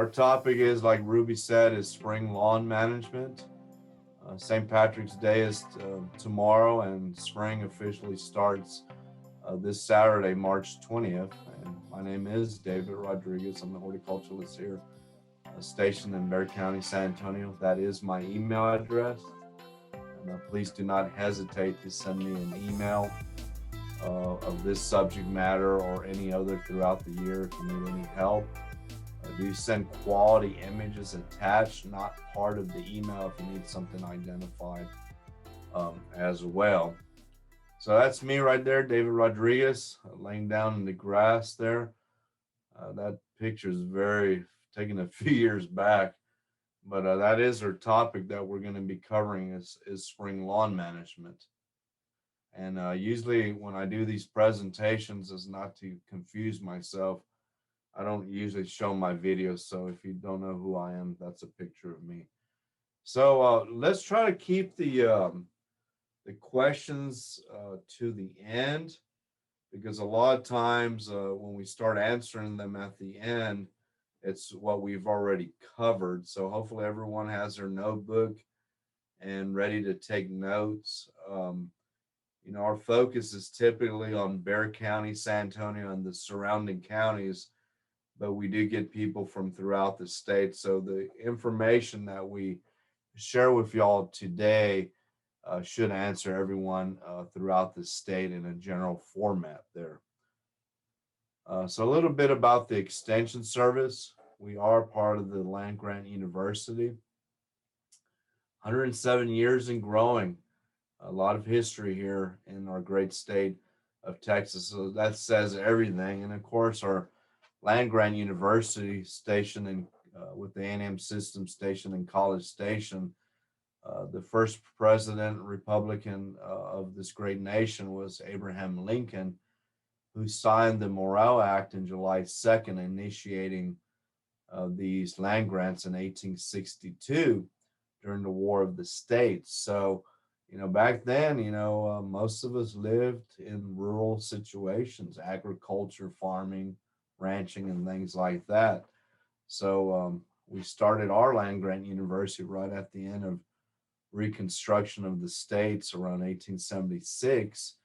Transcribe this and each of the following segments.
Our topic is, like Ruby said, is spring lawn management. St. Patrick's Day is tomorrow, and spring officially starts this Saturday, March 20th. And my name is David Rodriguez. I'm the horticulturalist here, stationed in Bexar County, San Antonio. That is my email address. And please do not hesitate to send me an email of this subject matter or any other throughout the year if you need any help. Do send quality images attached, not part of the email if you need something identified as well. So that's me right there, David Rodriguez, laying down in the grass there. That picture is very taken a few years back, but that is our topic that we're going to be covering is spring lawn management. And usually when I do these presentations, is not to confuse myself, I don't usually show my videos, so if you don't know who I am, that's a picture of me. So let's try to keep the questions to the end, because a lot of times when we start answering them at the end, it's what we've already covered. So hopefully everyone has their notebook and ready to take notes. Our focus is typically on Bexar County, San Antonio, and the surrounding counties, but we do get people from throughout the state. So the information that we share with y'all today should answer everyone throughout the state in a general format there. So a little bit about the Extension Service. We are part of the Land Grant University. 107 years and growing. A lot of history here in our great state of Texas. So that says everything. And of course, our Land Grant University station in with the A&M system station in College Station. The first president Republican of this great nation was Abraham Lincoln, who signed the Morrill Act in July 2nd, initiating these land grants in 1862 during the War of the States. So, back then, most of us lived in rural situations, agriculture, farming, ranching, and things like that. So we started our land grant university right at the end of Reconstruction of the states around 1876,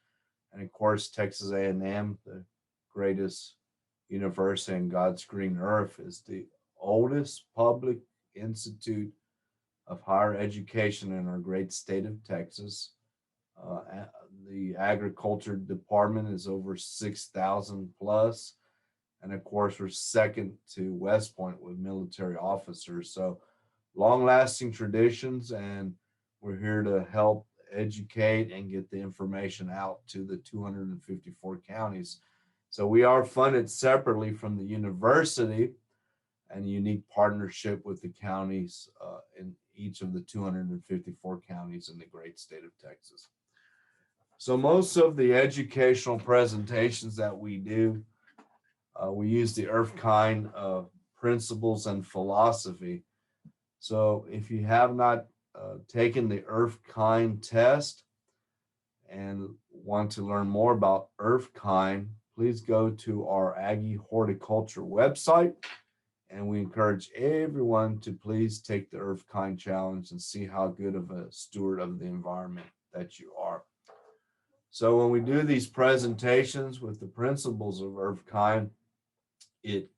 and of course Texas A&M, the greatest university in God's green earth, is the oldest public institute of higher education in our great state of Texas. The agriculture department is over 6,000 plus. And of course, we're second to West Point with military officers. So long lasting traditions, and we're here to help educate and get the information out to the 254 counties. So we are funded separately from the university and unique partnership with the counties in each of the 254 counties in the great state of Texas. So most of the educational presentations that we do, we use the Earth-Kind principles and philosophy. So if you have not taken the Earth-Kind test and want to learn more about Earth-Kind, please go to our Aggie Horticulture website. And we encourage everyone to please take the Earth-Kind challenge and see how good of a steward of the environment that you are. So when we do these presentations with the principles of Earth-Kind, it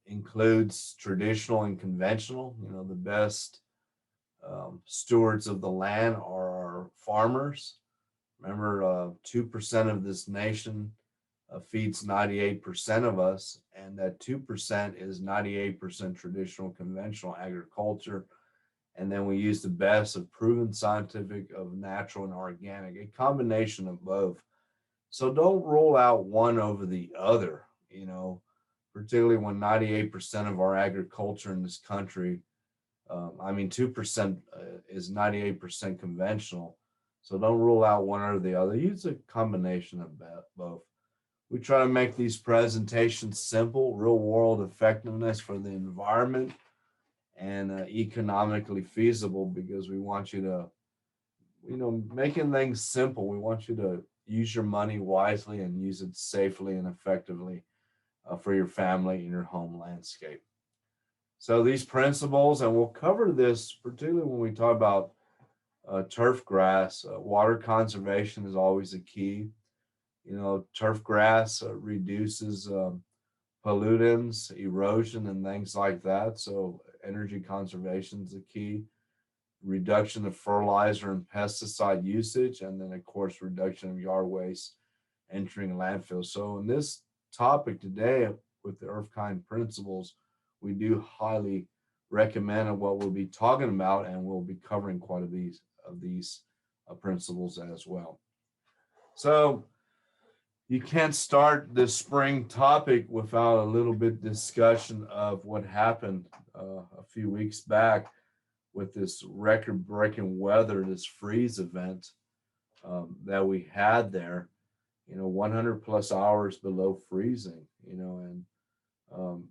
includes traditional and conventional. The best stewards of the land are our farmers. Remember, 2% of this nation feeds 98% of us, and that 2% is 98% traditional, conventional agriculture. And then we use the best of proven scientific, of natural and organic, a combination of both. So don't rule out one over the other, particularly when 98% of our agriculture in this country, 2% is 98% conventional. So don't rule out one or the other. Use a combination of both. We try to make these presentations simple, real world effectiveness for the environment, and economically feasible, because we want you to, making things simple. We want you to use your money wisely and use it safely and effectively for your family and your home landscape. So these principles, and we'll cover this particularly when we talk about turf grass. Water conservation is always a key. You know, turf grass reduces pollutants, erosion, and things like that. So energy conservation is a key. Reduction of fertilizer and pesticide usage, and then of course reduction of yard waste entering landfills. So in this topic today with the earth kind principles, we do highly recommend what we'll be talking about, and we'll be covering quite of these principles as well. So you can't start this spring topic without a little bit discussion of what happened a few weeks back with this record-breaking weather, this freeze event that we had there. 100 plus hours below freezing. And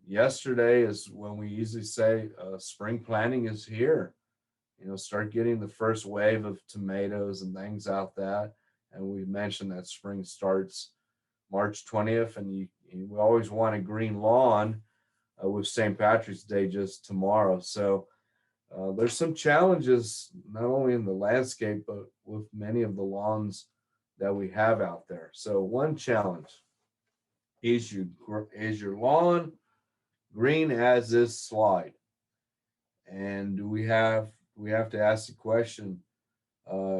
yesterday is when we usually say spring planting is here. Start getting the first wave of tomatoes and things out that. And we mentioned that spring starts March 20th, and we always want a green lawn with St. Patrick's Day just tomorrow. So there's some challenges, not only in the landscape, but with many of the lawns that we have out there. So one challenge is your lawn green as this slide? And we have to ask the question,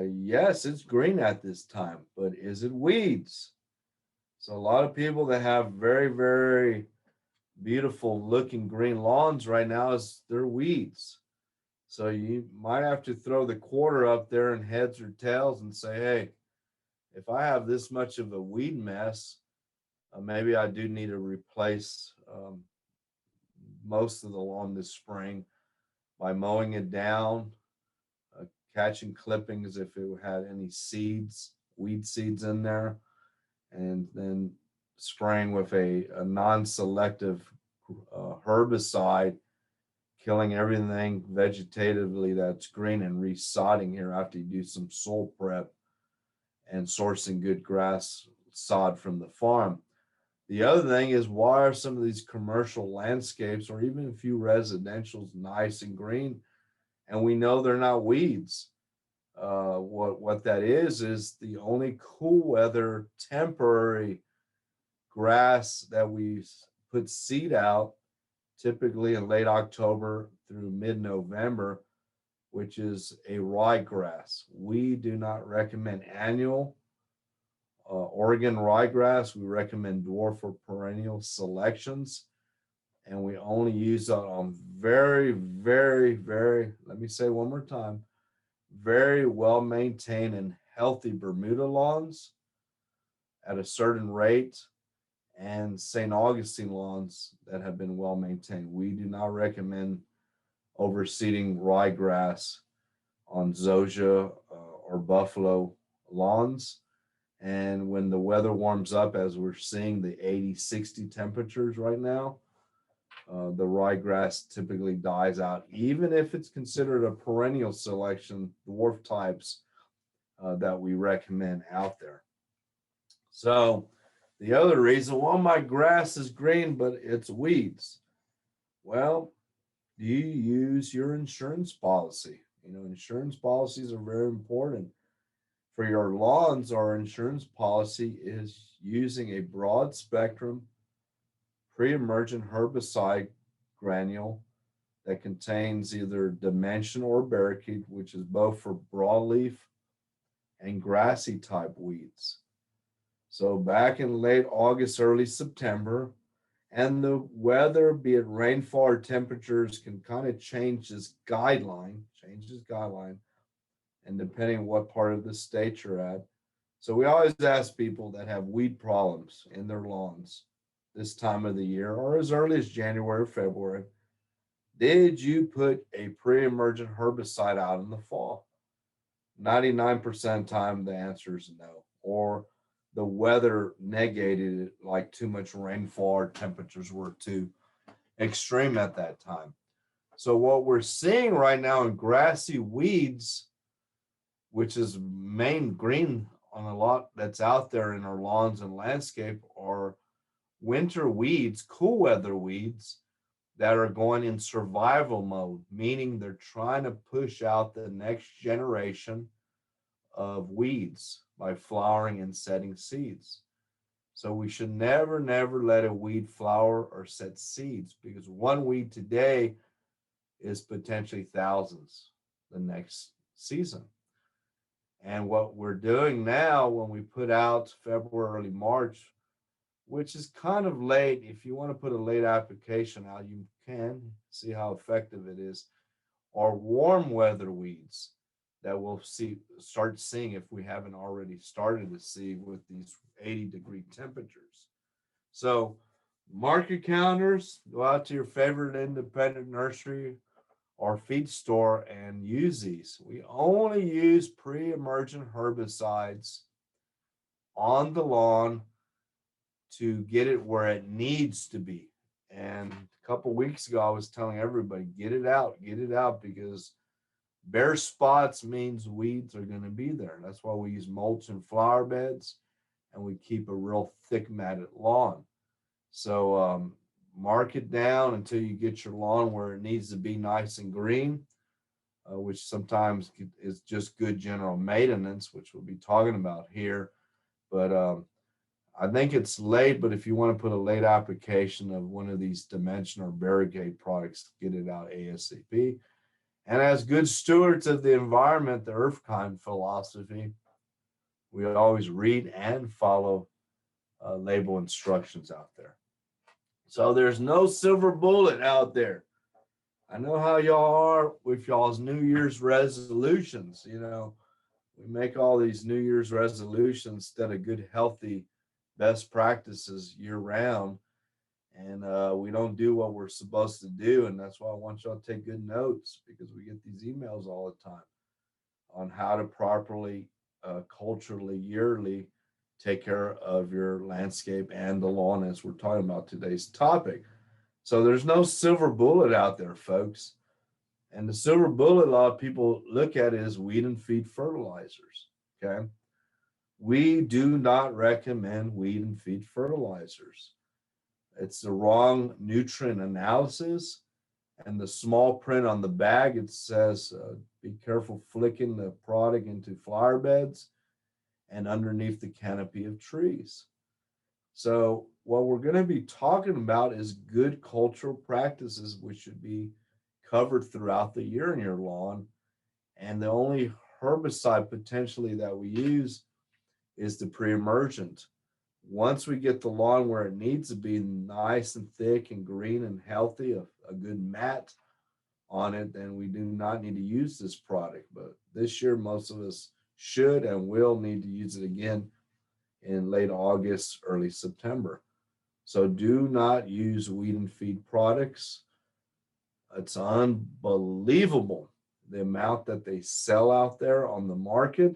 yes, it's green at this time, but is it weeds? So a lot of people that have very, very beautiful looking green lawns right now is they're weeds. So you might have to throw the quarter up there in heads or tails and say, hey, if I have this much of a weed mess, maybe I do need to replace most of the lawn this spring by mowing it down, catching clippings if it had any seeds, weed seeds in there, and then spraying with a non-selective herbicide, killing everything vegetatively that's green, and resodding here after you do some soil prep and sourcing good grass sod from the farm. The other thing is, why are some of these commercial landscapes or even a few residentials nice and green, and we know they're not weeds? What that is the only cool weather temporary grass that we put seed out, typically in late October through mid-November, which is a ryegrass. We do not recommend annual Oregon ryegrass. We recommend dwarf or perennial selections, and we only use that on very, very, very, let me say one more time, very well maintained and healthy Bermuda lawns at a certain rate, and St. Augustine lawns that have been well maintained. We do not recommend overseeding ryegrass on zoysia or buffalo lawns. And when the weather warms up, as we're seeing the 80, 60 temperatures right now, the ryegrass typically dies out, even if it's considered a perennial selection, dwarf types that we recommend out there. So the other reason, well, my grass is green, but it's weeds. Well, do you use your insurance policy? Insurance policies are very important. For your lawns, our insurance policy is using a broad spectrum pre-emergent herbicide granule that contains either dimension or barricade, which is both for broadleaf and grassy type weeds. So back in late August, early September, and the weather, be it rainfall or temperatures, can kind of change this guideline, and depending on what part of the state you're at. So we always ask people that have weed problems in their lawns this time of the year, or as early as January or February, did you put a pre-emergent herbicide out in the fall? 99% of the time, the answer is no. Or the weather negated it, like too much rainfall or temperatures were too extreme at that time. So what we're seeing right now in grassy weeds, which is main green on a lot that's out there in our lawns and landscape, are winter weeds, cool weather weeds that are going in survival mode, meaning they're trying to push out the next generation of weeds by flowering and setting seeds. So we should never, never let a weed flower or set seeds, because one weed today is potentially thousands the next season. And what we're doing now when we put out February, early March, which is kind of late, if you want to put a late application out, you can see how effective it is, are warm weather weeds that we'll start seeing, if we haven't already started to see, with these 80-degree temperatures. So market counters, go out to your favorite independent nursery or feed store and use these. We only use pre-emergent herbicides on the lawn to get it where it needs to be. And a couple weeks ago, I was telling everybody, get it out, because bare spots means weeds are going to be there. That's why we use mulch and flower beds, and we keep a real thick matted lawn. So mark it down until you get your lawn where it needs to be nice and green, which sometimes is just good general maintenance, which we'll be talking about here. But I think it's late, but if you want to put a late application of one of these dimension or barricade products, get it out ASAP. And as good stewards of the environment, the Earthkind philosophy, we always read and follow label instructions out there. So there's no silver bullet out there. I know how y'all are with y'all's New Year's resolutions. You know, we make all these New Year's resolutions instead of good, healthy, best practices year round. And we don't do what we're supposed to do. And that's why I want y'all to take good notes, because we get these emails all the time on how to properly, culturally, yearly take care of your landscape and the lawn, as we're talking about today's topic. So there's no silver bullet out there, folks. And the silver bullet, a lot of people look at it as weed and feed fertilizers. Okay. We do not recommend weed and feed fertilizers. It's the wrong nutrient analysis. And the small print on the bag, it says, be careful flicking the product into flower beds and underneath the canopy of trees. So what we're going to be talking about is good cultural practices, which should be covered throughout the year in your lawn. And the only herbicide potentially that we use is the pre-emergent. Once we get the lawn where it needs to be, nice and thick and green and healthy, a good mat on it, then we do not need to use this product. But this year, most of us should and will need to use it again in late August, early September. So do not use weed and feed products. It's unbelievable the amount that they sell out there on the market,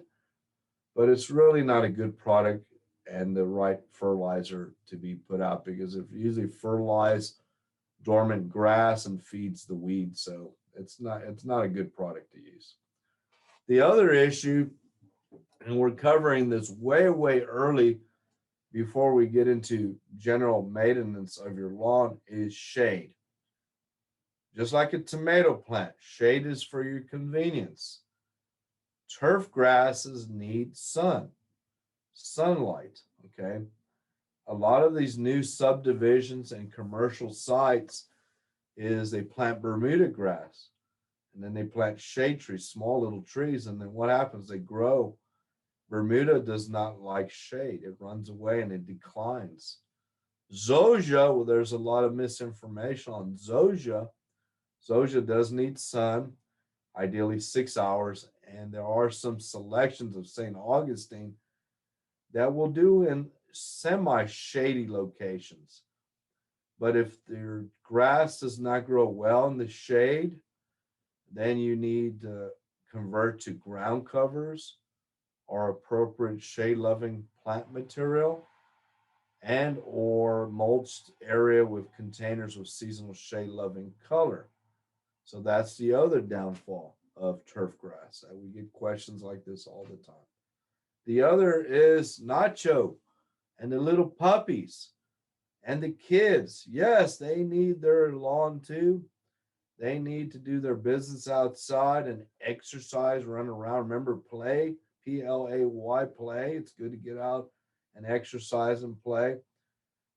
but it's really not a good product and the right fertilizer to be put out, because it usually fertilize dormant grass and feeds the weeds. So it's not a good product to use. The other issue, and we're covering this way, way early before we get into general maintenance of your lawn, is shade. Just like a tomato plant, shade is for your convenience. Turf grasses need sunlight, okay? A lot of these new subdivisions and commercial sites is they plant Bermuda grass, and then they plant shade trees, small little trees, and then what happens? They grow. Bermuda does not like shade. It runs away and it declines. Zoysia, well, there's a lot of misinformation on Zoysia. Zoysia does need sun, ideally 6 hours, and there are some selections of St. Augustine that will do in semi-shady locations. But if your grass does not grow well in the shade, then you need to convert to ground covers or appropriate shade-loving plant material, and or mulched area with containers with seasonal shade-loving color. So that's the other downfall of turf grass. We get questions like this all the time. The other is Nacho and the little puppies. And the kids, yes, they need their lawn too. They need to do their business outside and exercise, run around. Remember, play, Play, play. It's good to get out and exercise and play.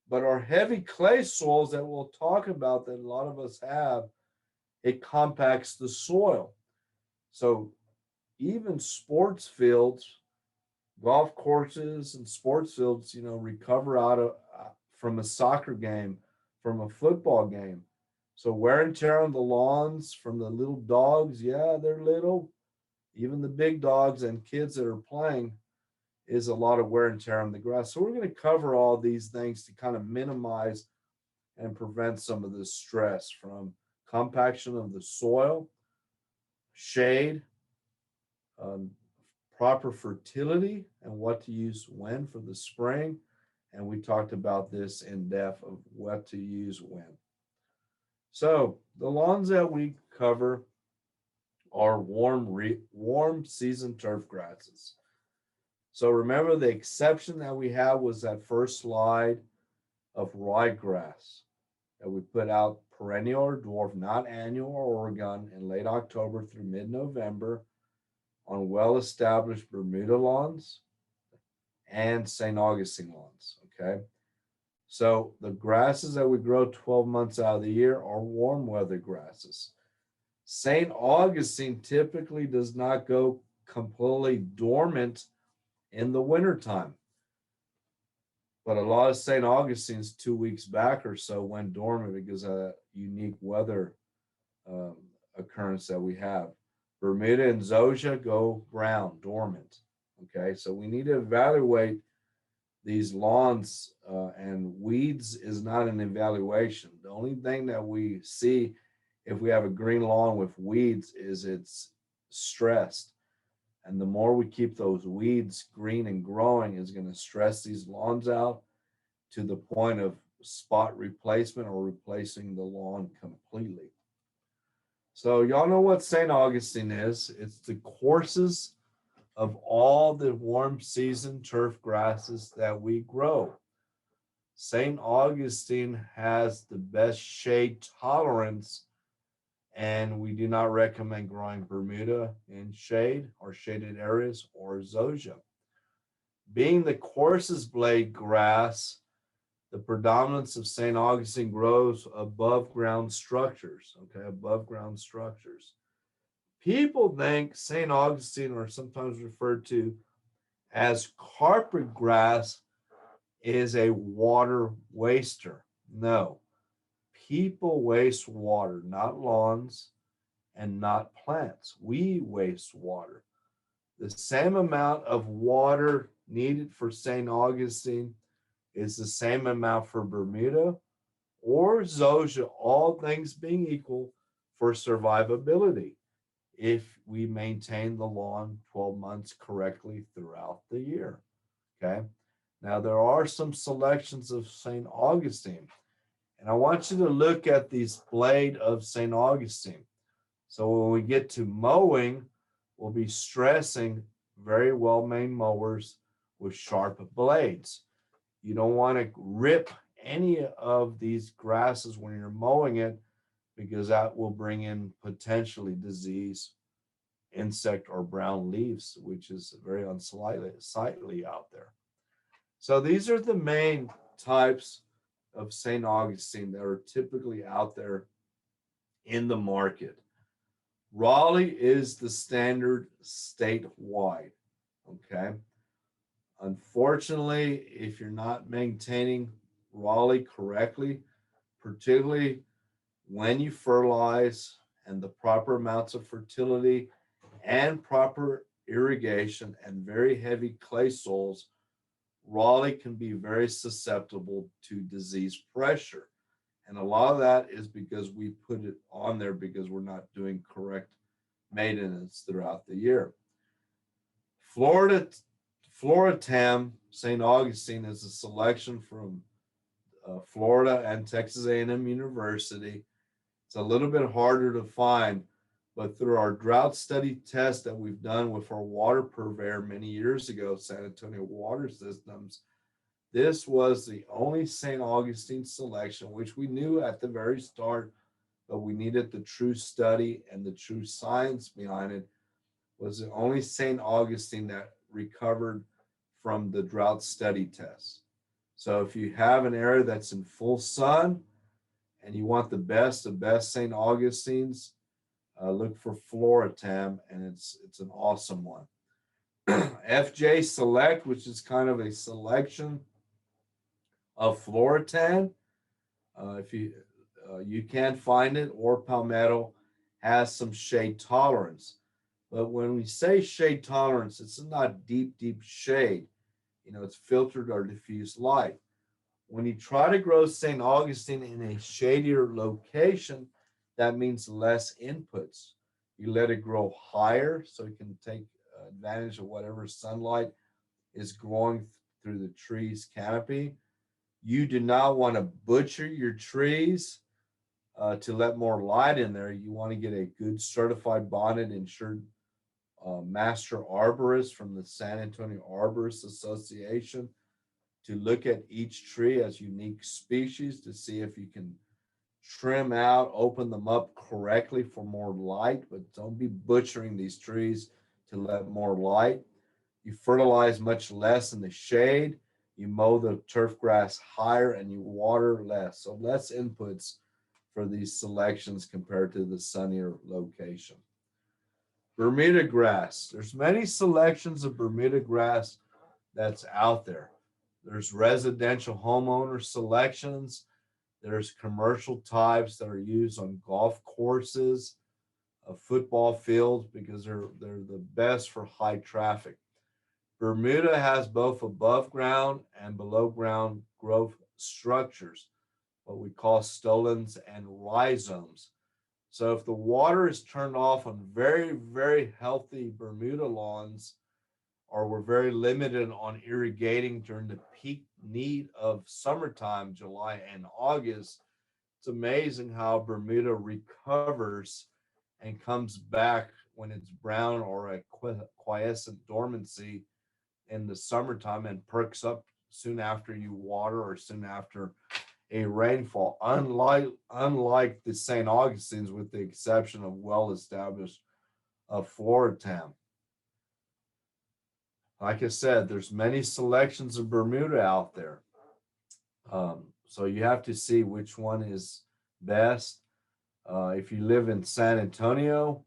But our heavy clay soils that we'll talk about, that a lot of us have, it compacts the soil. So even sports fields, golf courses and sports fields, recover out of from a soccer game, from a football game. So wear and tear on the lawns from the little dogs, yeah, they're little. Even the big dogs and kids that are playing, is a lot of wear and tear on the grass. So we're going to cover all these things to kind of minimize and prevent some of this stress from compaction of the soil, shade, um, proper fertility, and what to use when for the spring. And we talked about this in depth of what to use when. So the lawns that we cover are warm season turf grasses. So remember, the exception that we had was that first slide of ryegrass that we put out perennial or dwarf, not annual or Oregon, in late October through mid-November on well-established Bermuda lawns and St. Augustine lawns, okay? So the grasses that we grow 12 months out of the year are warm weather grasses. St. Augustine typically does not go completely dormant in the wintertime. But a lot of St. Augustine's 2 weeks back or so went dormant because of a unique weather um, occurrence that we have. Bermuda and Zoysia go brown, dormant. Okay, so we need to evaluate these lawns, and weeds is not an evaluation. The only thing that we see if we have a green lawn with weeds is it's stressed. And the more we keep those weeds green and growing is going to stress these lawns out to the point of spot replacement or replacing the lawn completely. So y'all know what St. Augustine is. It's the coarsest of all the warm season turf grasses that we grow. St. Augustine has the best shade tolerance, and we do not recommend growing Bermuda in shade or shaded areas or Zoysia. Being the coarsest blade grass, the predominance of St. Augustine grows above ground structures, okay, above ground structures. People think St. Augustine, or sometimes referred to as carpet grass, is a water waster. No, people waste water, not lawns and not plants. We waste water. The same amount of water needed for St. Augustine is the same amount for Bermuda or Zoysia, all things being equal, for survivability if we maintain the lawn 12 months correctly throughout the year. Okay. Now, there are some selections of St. Augustine, and I want you to look at these blade of St. Augustine. So when we get to mowing, we'll be stressing very well-made mowers with sharp blades. You don't want to rip any of these grasses when you're mowing it, because that will bring in potentially disease, insect, or brown leaves, which is very unsightly out there. So these are the main types of St. Augustine that are typically out there in the market. Raleigh is the standard statewide, okay? Unfortunately, if you're not maintaining Raleigh correctly, particularly when you fertilize and the proper amounts of fertility and proper irrigation and very heavy clay soils, Raleigh can be very susceptible to disease pressure. And a lot of that is because we put it on there because we're not doing correct maintenance throughout the year. FLORA-TAM St. Augustine is a selection from Florida and Texas A&M University. It's a little bit harder to find, but through our drought study test that we've done with our water purveyor many years ago, San Antonio Water Systems, This was the only St. Augustine selection, which we knew at the very start, but we needed the true study and the true science behind it, was the only St. Augustine that recovered from the drought study test. So if you have an area that's in full sun and you want the best of best St. Augustines, look for FLORA-TAM, and it's an awesome one. FJ Select, which is kind of a selection of FLORA-TAM. If you can't find it, or Palmetto has some shade tolerance. But when we say shade tolerance, it's not deep shade. It's filtered or diffused light. When you try to grow St. Augustine in a shadier location, that means less inputs. You let it grow higher so it can take advantage of whatever sunlight is growing through the tree's canopy. You do not want to butcher your trees to let more light in there. You want to get a good certified bonded insured master arborist from the San Antonio Arborist Association to look at each tree as unique species to see if you can trim out, open them up correctly for more light, but don't be butchering these trees to let more light. You fertilize much less in the shade. You mow the turf grass higher and you water less. So less inputs for these selections compared to the sunnier location. Bermuda grass. There's many selections of Bermuda grass that's out there. There's residential homeowner selections. There's commercial types that are used on golf courses, football fields, because they're the best for high traffic. Bermuda has both above ground and below ground growth structures, what we call stolons and rhizomes. So if the water is turned off on very healthy Bermuda lawns, or we're very limited on irrigating during the peak need of summertime, July and August, it's amazing how Bermuda recovers and comes back when it's brown or a quiescent dormancy in the summertime and perks up soon after you water or soon after a rainfall, unlike the St. Augustines, with the exception of well-established FLORA-TAM. Like I said, there's many selections of Bermuda out there. So you have to see which one is best. If you live in San Antonio,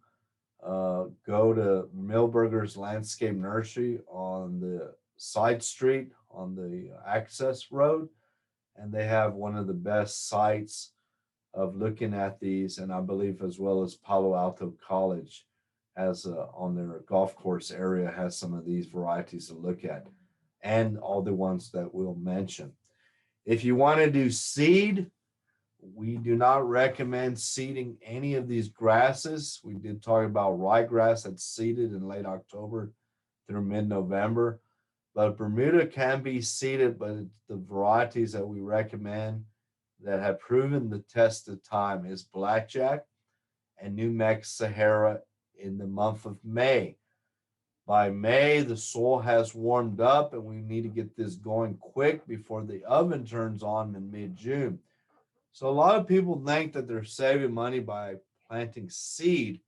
go to Milberger's Landscape Nursery on the side street on the access road, and they have one of the best sites of looking at these, and I believe as well as Palo Alto College has on their golf course area has some of these varieties to look at, and all the ones that we'll mention. If you want to do seed, we do not recommend seeding any of these grasses. We did talk about ryegrass that's seeded in late October through mid-November. But Bermuda can be seeded, but the varieties that we recommend that have proven the test of time is Blackjack and New Mexico Sahara in the month of May. By May, the soil has warmed up and we need to get this going quick before the oven turns on in mid-June. So a lot of people think that they're saving money by planting seed,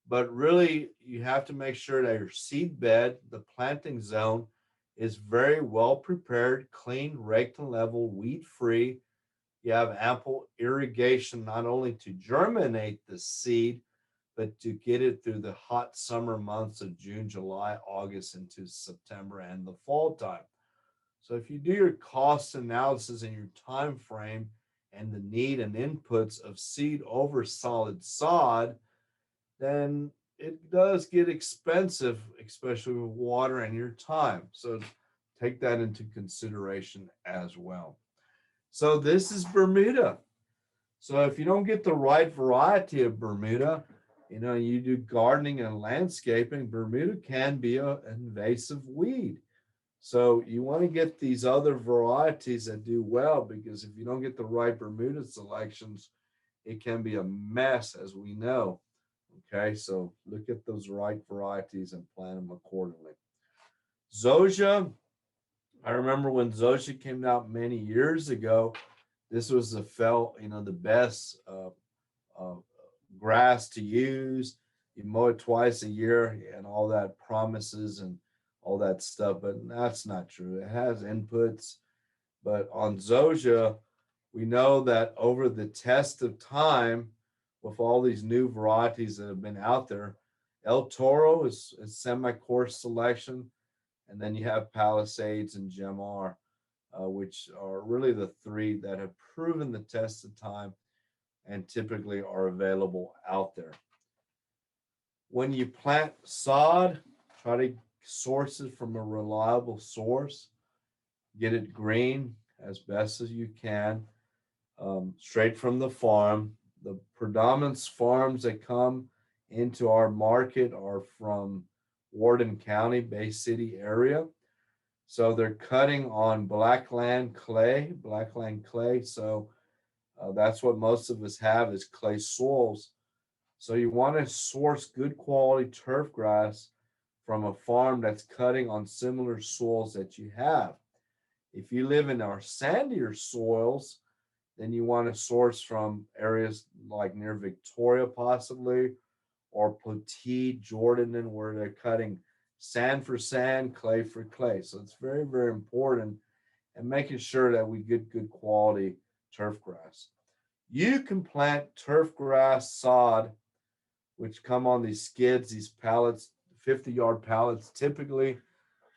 but really you have to make sure that your seed bed, the planting zone, is very well prepared, clean, raked and level, weed-free. You have ample irrigation not only to germinate the seed, but to get it through the hot summer months of June, July, August into September and the fall time. So if you do your cost analysis and your time frame and the need and inputs of seed over solid sod, then it does get expensive, especially with water and your time. So take that into consideration as well. So this is Bermuda. So if you don't get the right variety of Bermuda, you do gardening and landscaping, Bermuda can be an invasive weed. So you want to get these other varieties that do well, because if you don't get the right Bermuda selections, it can be a mess, as we know. Okay, so look at those right varieties and plant them accordingly. Zoysia I remember when Zoysia came out many years ago, this was the best uh, grass to use. You mow it twice a year and all that promises and all that stuff, but that's not true. It has inputs, but on Zoysia, we know that over the test of time, with all these new varieties that have been out there, El Toro is semi-coarse selection, and then you have Palisades and Gemar, which are really the three that have proven the test of time and typically are available out there. When you plant sod, try to source it from a reliable source. Get it green as best as you can, straight from the farm. The predominant farms that come into our market are from Warden County, Bay City area. So they're cutting on blackland clay. So that's what most of us have is clay soils. So you want to source good quality turf grass from a farm that's cutting on similar soils that you have. If you live in our sandier soils, then you want to source from areas like near Victoria, possibly, or Petite, Jordan, and where they're cutting sand for sand, clay for clay. So it's very, very important and making sure that we get good quality turf grass. You can plant turf grass sod, which come on these skids, these pallets, 50-yard pallets typically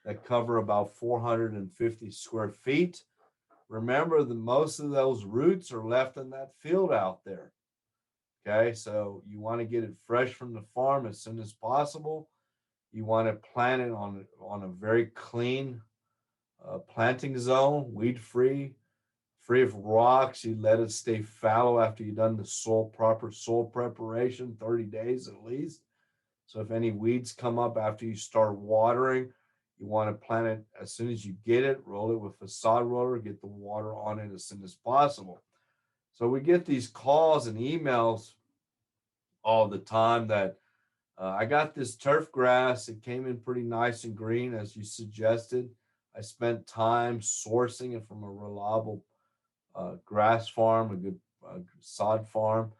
that cover about 450 square feet. Remember that most of those roots are left in that field out there. Okay, so you want to get it fresh from the farm as soon as possible. You want to plant it on a very clean planting zone, weed free, free of rocks. You let it stay fallow after you've done the proper soil preparation, 30 days at least. So if any weeds come up after you start watering, you want to plant it as soon as you get it, roll it with a sod roller, get the water on it as soon as possible. So we get these calls and emails all the time that I got this turf grass. It came in pretty nice and green, as you suggested. I spent time sourcing it from a reliable grass farm, a good sod farm,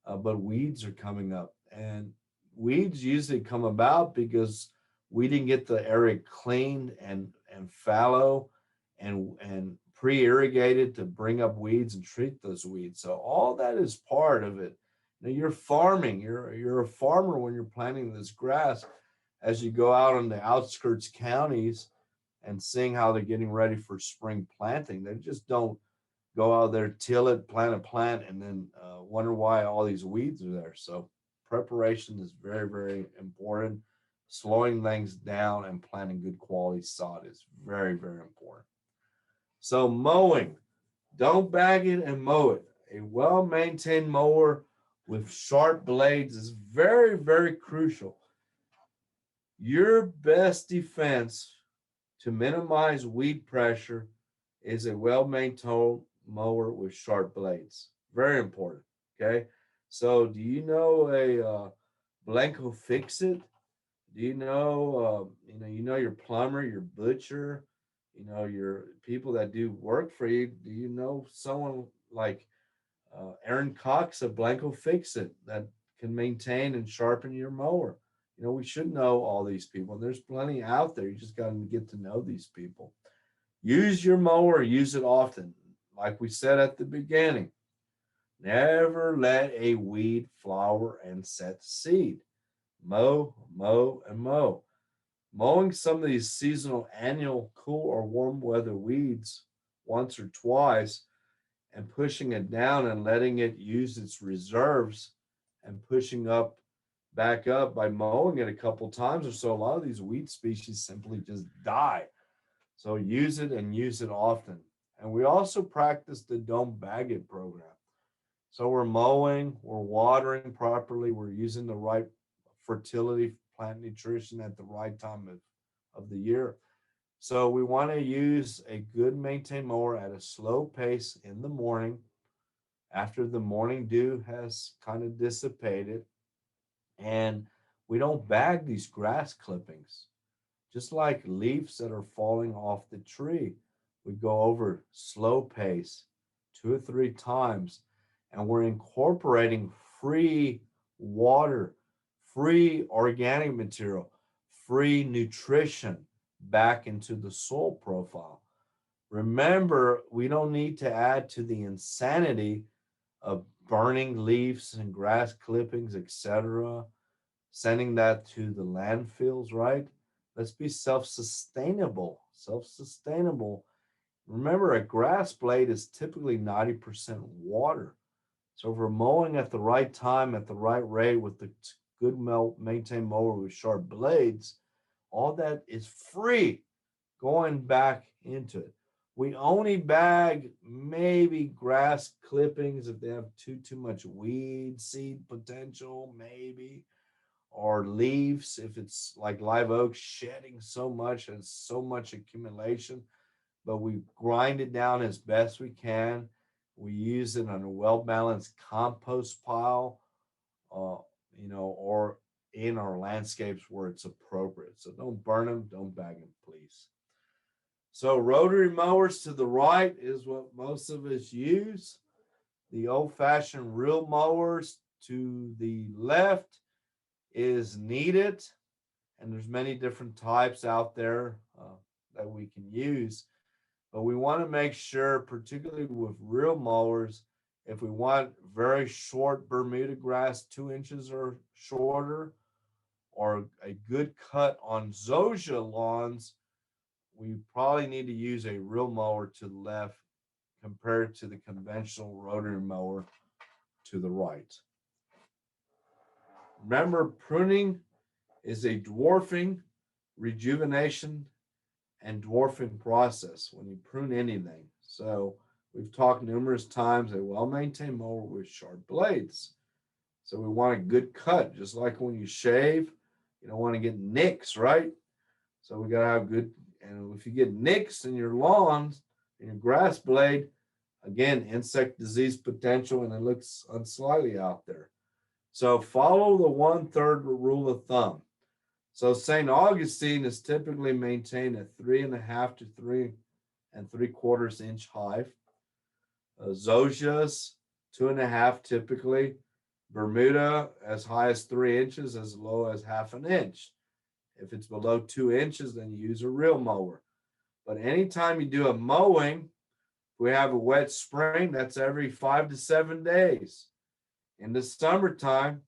but weeds are coming up. And weeds usually come about because we didn't get the area cleaned and fallow and pre-irrigated to bring up weeds and treat those weeds. So all that is part of it. Now you're farming. You're a farmer when you're planting this grass. As you go out on the outskirts counties and seeing how they're getting ready for spring planting, they just don't go out there, till it, plant a plant, and then wonder why all these weeds are there. So preparation is very, very important. Slowing things down and planting good quality sod is very, very important. So mowing, don't bag it and mow it. A well-maintained mower with sharp blades is very, very crucial. Your best defense to minimize weed pressure is a well-maintained mower with sharp blades. Very important. Okay. So, do you know a Blanco Fix It? Do you know, your plumber, your butcher, your people that do work for you? Do you know someone like Aaron Cox of Blanco Fix It that can maintain and sharpen your mower? We should know all these people. There's plenty out there. You just got to get to know these people. Use your mower, use it often. Like we said at the beginning, never let a weed flower and set seed. Mow, mow, and mow. Mowing some of these seasonal, annual, cool, or warm weather weeds once or twice and pushing it down and letting it use its reserves and pushing up back up by mowing it a couple times or so, a lot of these weed species simply just die. So use it and use it often. And we also practice the don't bag it program. So we're mowing, we're watering properly, we're using the right fertility, plant nutrition at the right time of the year. So we want to use a good maintained mower at a slow pace in the morning after the morning dew has kind of dissipated. And we don't bag these grass clippings. just like leaves that are falling off the tree. We go over slow pace 2 or 3 times, and we're incorporating free water, free organic material, free nutrition back into the soil profile. Remember, we don't need to add to the insanity of burning leaves and grass clippings, etc., sending that to the landfills, right? Let's be self-sustainable. Self-sustainable. Remember, a grass blade is typically 90% water. So if we're mowing at the right time, at the right rate, with the good maintained mower with sharp blades, all that is free going back into it. We only bag maybe grass clippings if they have too much weed seed potential, maybe, or leaves if it's like live oak shedding so much and so much accumulation. But we grind it down as best we can. We use it on a well-balanced compost pile, uh, or in our landscapes where it's appropriate. So don't burn them, don't bag them, please. So rotary mowers to the right is what most of us use. The old-fashioned reel mowers to the left is needed, and there's many different types out there that we can use. But we want to make sure, particularly with reel mowers, if we want very short Bermuda grass, 2 inches or shorter, or a good cut on zoysia lawns, we probably need to use a reel mower to the left compared to the conventional rotary mower to the right. Remember, pruning is a dwarfing, rejuvenation, and dwarfing process when you prune anything. So we've talked numerous times, a well-maintained mower with sharp blades. So we want a good cut, just like when you shave, you don't want to get nicks, right? So we got to have good, and if you get nicks in your lawns, in your grass blade, again, insect disease potential, and it looks unsightly out there. So follow the 1/3 rule of thumb. So St. Augustine is typically maintained at 3.5 to 3 3/4 inch height. Zoysias, 2.5 typically. Bermuda, as high as 3 inches, as low as 1/2 inch. If it's below 2 inches, then you use a reel mower. But anytime you do a mowing, if we have a wet spring, that's every 5 to 7 days. In the summertime,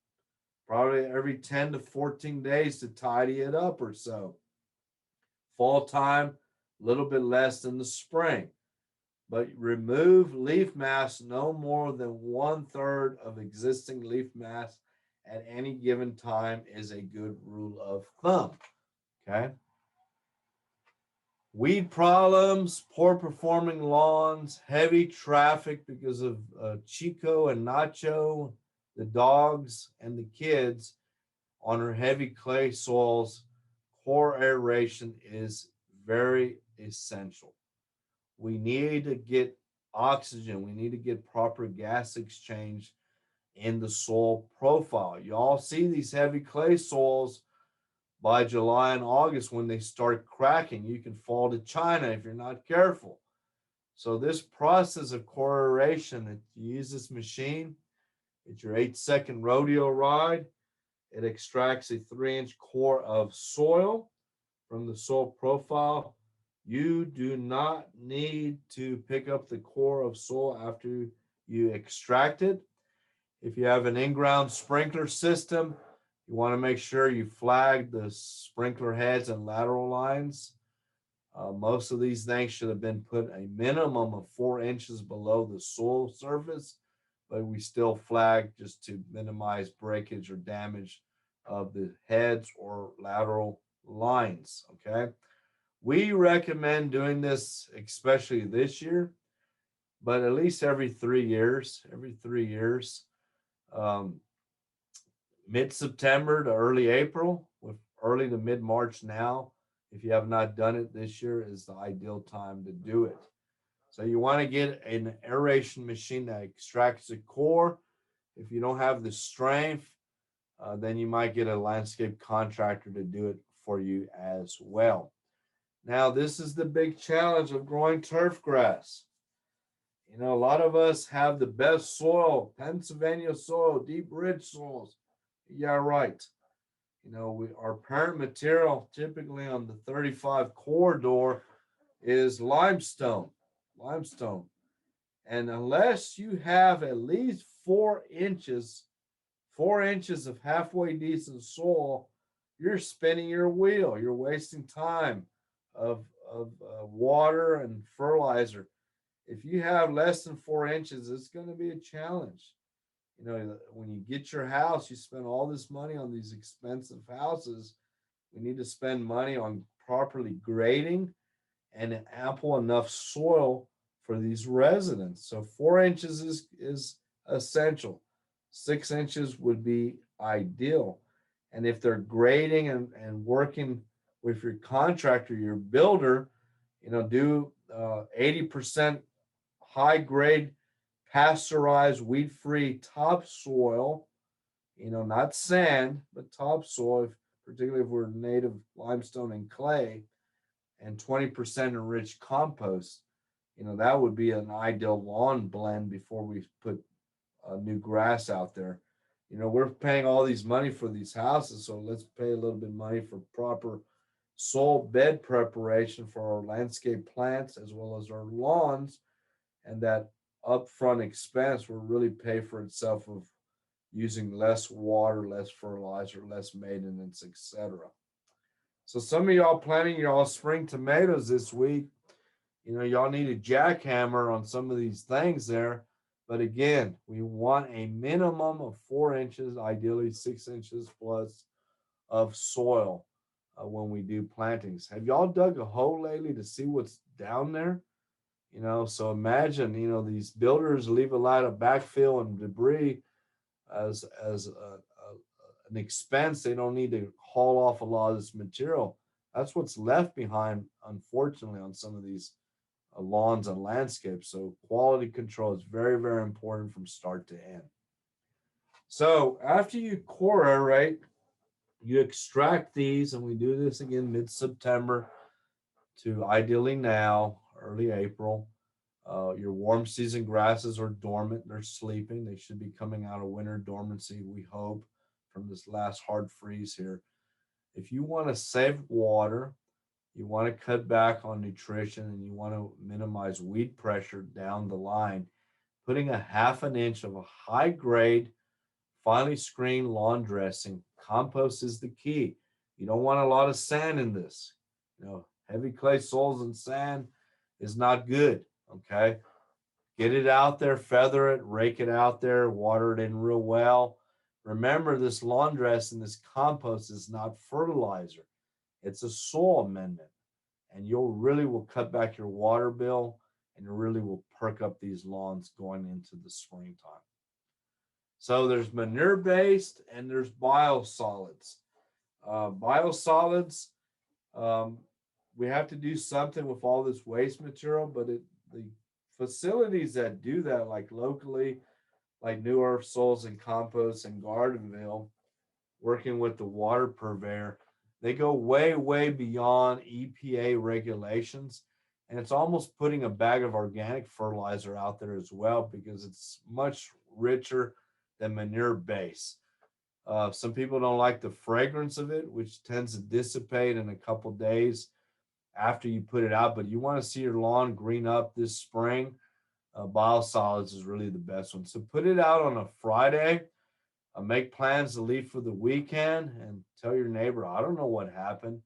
probably every 10 to 14 days to tidy it up or so. Fall time, a little bit less than the spring. But remove leaf mass no more than 1/3 of existing leaf mass at any given time is a good rule of thumb. Okay. Weed problems, poor performing lawns, heavy traffic because of Chico and Nacho, the dogs and the kids on our heavy clay soils. Core aeration is very essential. We need to get oxygen. We need to get proper gas exchange in the soil profile. You all see these heavy clay soils by July and August when they start cracking. You can fall to China if you're not careful. So this process of core aeration, you use this machine, it's your 8-second rodeo ride. It extracts a 3-inch core of soil from the soil profile. You do not need to pick up the core of soil after you extract it. If you have an in-ground sprinkler system, you want to make sure you flag the sprinkler heads and lateral lines. Most of these things should have been put a minimum of 4 inches below the soil surface, but we still flag just to minimize breakage or damage of the heads or lateral lines, okay? We recommend doing this, especially this year, but at least every 3 years, mid-September to early April, with early to mid-March now. If you have not done it this year, is the ideal time to do it. So you want to get an aeration machine that extracts the core. If you don't have the strength, then you might get a landscape contractor to do it for you as well. Now, this is the big challenge of growing turf grass. You know, a lot of us have the best soil, Pennsylvania soil, deep, rich soils. Yeah, right. You know, our parent material typically on the 35 corridor is limestone. Limestone. And unless you have at least 4 inches of halfway decent soil, you're spinning your wheel. You're wasting time of water and fertilizer. If you have less than 4 inches, it's going to be a challenge. You know, when you get your house, you spend all this money on these expensive houses. We need to spend money on properly grading and ample enough soil for these residents. So 4 inches is essential. 6 inches would be ideal. And if they're grading and working with your contractor, your builder, you know, do 80% high grade pasteurized weed-free topsoil, you know, not sand, but topsoil, particularly if we're native limestone and clay, and 20% enriched compost. You know, that would be an ideal lawn blend before we put new grass out there. You know, we're paying all these money for these houses, so let's pay a little bit of money for proper soil bed preparation for our landscape plants as well as our lawns, and that upfront expense will really pay for itself of using less water, less fertilizer, less maintenance, etc. So some of y'all planting y'all spring tomatoes this week. You know, y'all need a jackhammer on some of these things there. But again, we want a minimum of 4 inches, ideally 6 inches plus of soil when we do plantings. Have y'all dug a hole lately to see what's down there? You know, so imagine, you know, these builders leave a lot of backfill and debris as an expense. They don't need to haul off a lot of this material. That's what's left behind, unfortunately, on some of these lawns and landscapes. So quality control is very, very important from start to end. So after you core aerate, you extract these, and we do this again mid-September to ideally now, early April. Your warm season grasses are dormant. They're sleeping. They should be coming out of winter dormancy, we hope, from this last hard freeze here. If you want to save water, you want to cut back on nutrition, and you want to minimize weed pressure down the line, putting a 1/2 inch of a high grade, finely screened lawn dressing. Compost is the key. You don't want a lot of sand in this. You know, heavy clay soils and sand is not good. Okay. Get it out there, feather it, rake it out there, water it in real well. Remember, this lawn dressing, this compost is not fertilizer. It's a soil amendment. And you'll really will cut back your water bill, and you really will perk up these lawns going into the springtime. So there's manure based and there's biosolids. Biosolids, we have to do something with all this waste material, but the facilities that do that, like locally, like New Earth Soils and Compost in Gardenville, working with the water purveyor, they go way, way beyond EPA regulations. And it's almost putting a bag of organic fertilizer out there as well, because it's much richer than manure base. Some people don't like the fragrance of it, which tends to dissipate in a couple days after you put it out. But you want to see your lawn green up this spring, biosolids is really the best one. So put it out on a Friday. Make plans to leave for the weekend and tell your neighbor, I don't know what happened.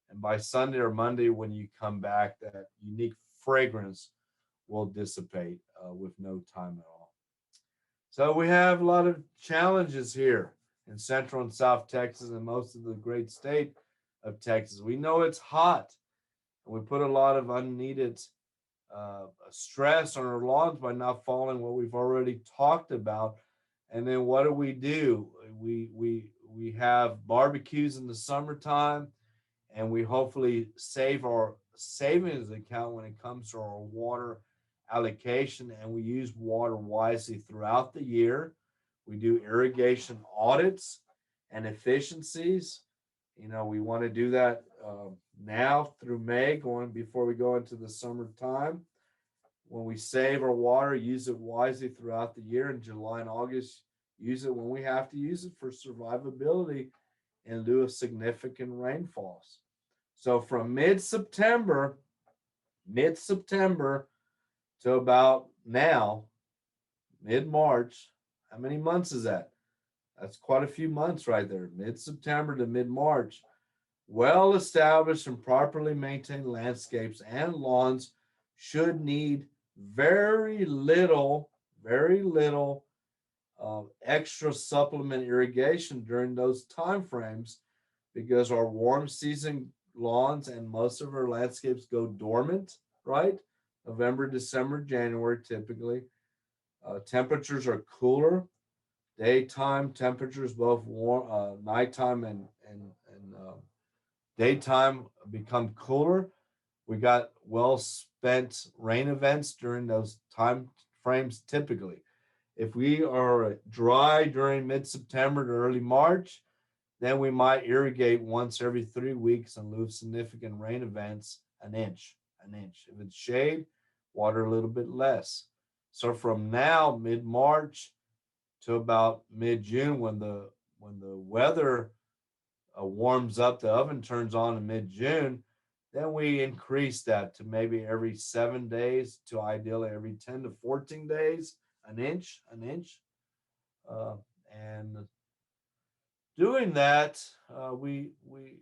And by Sunday or Monday, when you come back, that unique fragrance will dissipate with no time at all. So we have a lot of challenges here in Central and South Texas and most of the great state of Texas. We know it's hot, and we put a lot of unneeded stress on our lawns by not following what we've already talked about. And then what do? We have barbecues in the summertime, and we hopefully save our savings account when it comes to our water allocation, and we use water wisely throughout the year. We do irrigation audits and efficiencies, You know, we want to do that now through May, going before we go into the summertime. When we save our water, use it wisely throughout the year. In July and August, use it when we have to use it for survivability in lieu of significant rainfalls. So from mid September to about now, mid March, how many months is that? That's quite a few months right there. Mid September to mid March. Well established and properly maintained landscapes and lawns should need very little extra supplement irrigation during those time frames because our warm season lawns and most of our landscapes go dormant, right? November, December, January typically. Temperatures are cooler. Daytime temperatures, both warm, nighttime and daytime, become cooler. We got well spent rain events during those time frames typically. If we are dry during mid September to early March, then we might irrigate once every 3 weeks in lieu of significant rain events, an inch. If it's shade, water a little bit less. So from now, mid March to about mid June, when the weather warms up, the oven turns on in mid June, then we increase that to maybe every 7 days to ideally every 10 to 14 days, an inch. Uh, and doing that, we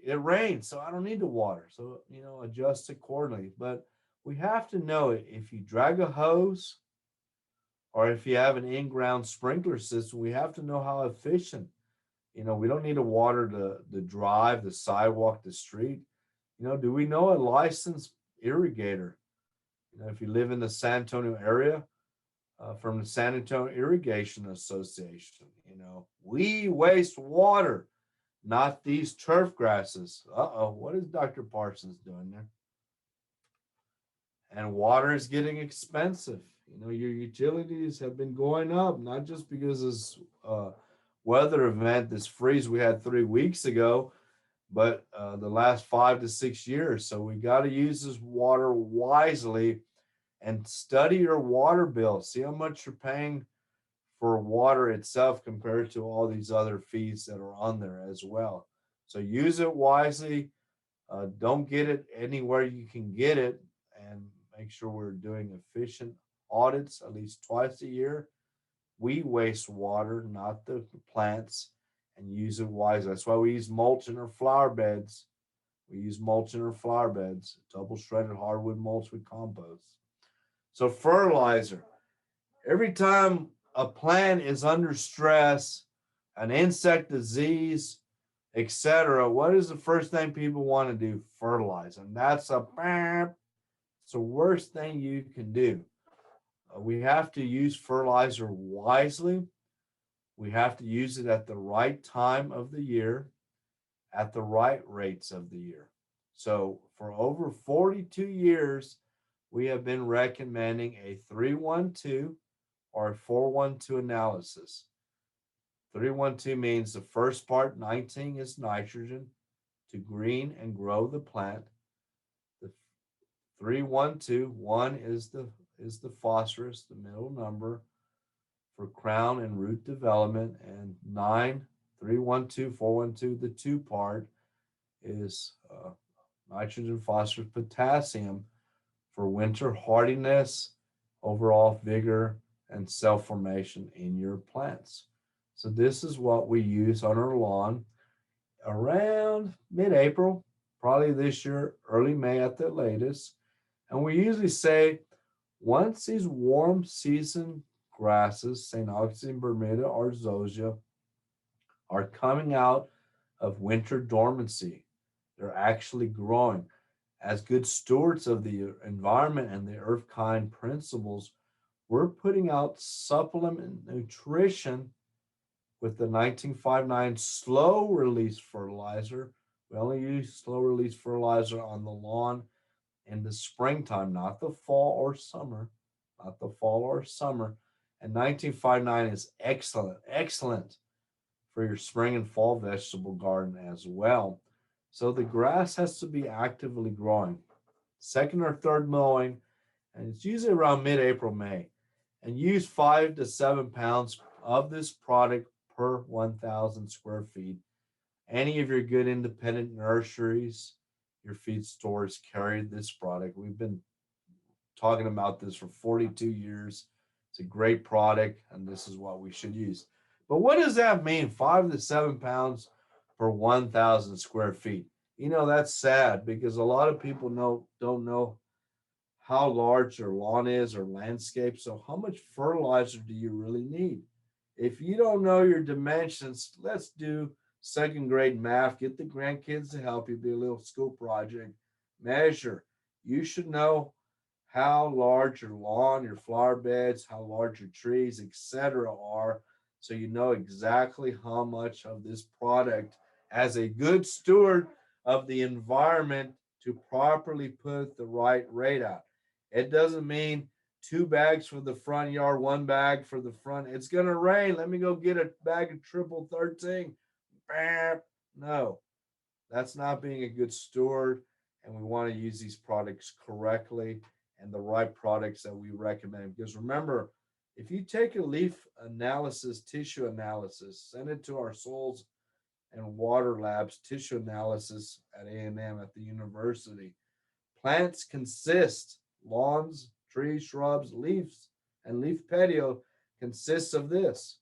it rains, so I don't need to water. So adjust accordingly. But we have to know it. If you drag a hose or if you have an in-ground sprinkler system, we have to know how efficient. We don't need to water the drive, the sidewalk, the street. Do we know a licensed irrigator? If you live in the San Antonio area, from the San Antonio Irrigation Association, we waste water, not these turf grasses. Uh-oh, what is Dr. Parsons doing there? And water is getting expensive. Your utilities have been going up, not just because this weather event, this freeze we had 3 weeks ago, but the last 5 to 6 years. So we got to use this water wisely and study your water bill. See how much you're paying for water itself compared to all these other fees that are on there as well. So use it wisely. Don't get it anywhere you can get it, and make sure we're doing efficient audits at least twice a year. We waste water, not the plants, and use it wisely. That's why we use mulch in our flower beds. Double shredded hardwood mulch with compost. So fertilizer. Every time a plant is under stress, an insect disease, etc., what is the first thing people want to do? Fertilize. And it's the worst thing you can do. We have to use fertilizer wisely. We have to use it at the right time of the year, at the right rates of the year. So for over 42 years, we have been recommending a 3-1-2 or a 4-1-2 analysis. 3-1-2 means the first part, 19, is nitrogen to green and grow the plant. The 3-1-2, 1 is the phosphorus, the middle number, for crown and root development, and 9, 3-1-2, 4-1-2, the 2 part is nitrogen, phosphorus, potassium for winter hardiness, overall vigor, and cell formation in your plants. So this is what we use on our lawn around mid-April, probably this year, early May at the latest. And we usually say once these warm season grasses, St. Augustine, Bermuda, or Zoysia, are coming out of winter dormancy, they're actually growing. As good stewards of the environment and the earth kind principles, we're putting out supplement nutrition with the 1959 slow release fertilizer. We only use slow release fertilizer on the lawn in the springtime, not the fall or summer. And 1959 is excellent for your spring and fall vegetable garden as well. So the grass has to be actively growing. Second or third mowing, and it's usually around mid-April, May. And use 5 to 7 pounds of this product per 1,000 square feet. Any of your good independent nurseries, your feed stores carry this product. We've been talking about this for 42 years. It's a great product, and this is what we should use. But what does that mean? 5 to 7 pounds per 1,000 square feet. That's sad because a lot of people don't know how large your lawn is or landscape. So, how much fertilizer do you really need? If you don't know your dimensions, let's do second grade math. Get the grandkids to help you, be a little school project. Measure. You should know how large your lawn, your flower beds, how large your trees, etc. are, so you know exactly how much of this product, as a good steward of the environment, to properly put the right rate out. It doesn't mean 2 bags for the front yard, 1 bag for the front. It's going to rain. Let me go get a bag of triple 13. Bam. No, that's not being a good steward. And we want to use these products correctly and the right products that we recommend. Because remember, if you take a leaf analysis, tissue analysis, send it to our soils and water labs, tissue analysis at A&M at the university. Plants consist, lawns, trees, shrubs, leaves, and leaf patio consists of this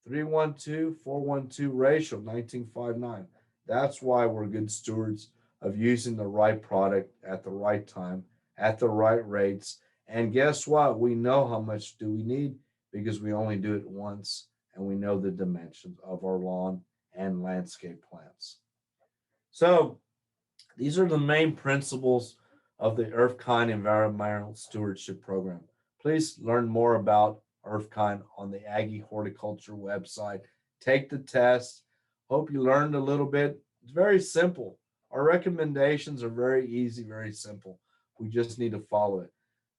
3:1:2:4:1:2 ratio, 1959. That's why we're good stewards of using the right product at the right time, at the right rates. And guess what? We know how much do we need because we only do it once and we know the dimensions of our lawn and landscape plants. So these are the main principles of the EarthKind Environmental Stewardship Program. Please learn more about EarthKind on the Aggie Horticulture website. Take the test. Hope you learned a little bit. It's very simple. Our recommendations are very easy, very simple. We just need to follow it.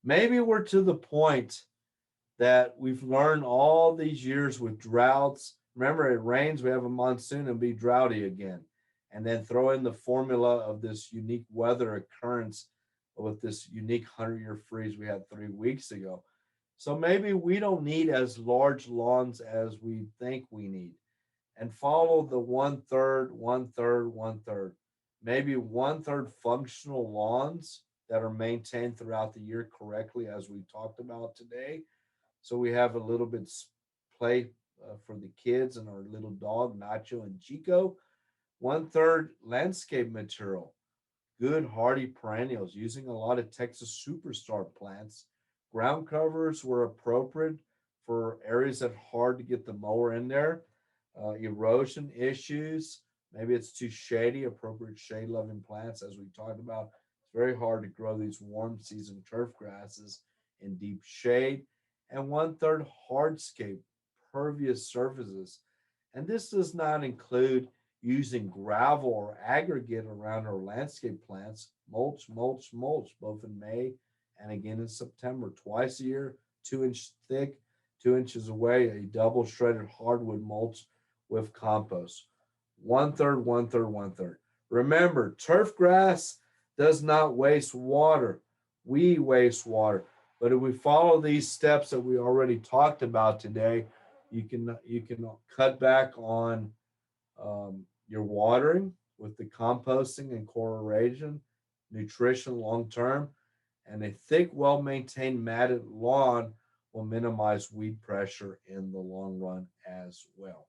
Maybe we're to the point that we've learned all these years with droughts. Remember, it rains, we have a monsoon, and be droughty again. And then throw in the formula of this unique weather occurrence with this unique 100-year freeze we had 3 weeks ago. So maybe we don't need as large lawns as we think we need. And follow the one third, one third, one third. Maybe one third functional lawns that are maintained throughout the year correctly, as we talked about today. So we have a little bit play for the kids and our little dog, Nacho and Chico. One third landscape material, good hardy perennials, using a lot of Texas superstar plants. Ground covers were appropriate for areas that are hard to get the mower in there. Erosion issues, maybe it's too shady, appropriate shade loving plants, as we talked about. It's very hard to grow these warm season turf grasses in deep shade. And one third hardscape, pervious surfaces. And this does not include using gravel or aggregate around our landscape plants. Mulch, mulch, mulch, both in May and again in September. Twice a year, 2 inch thick, 2 inches away, a double shredded hardwood mulch with compost. One third, one third, one third. Remember, turf grass does not waste water. We waste water. But if we follow these steps that we already talked about today, you can cut back on your watering with the composting and aeration, nutrition long term, and a thick, well maintained matted lawn will minimize weed pressure in the long run as well.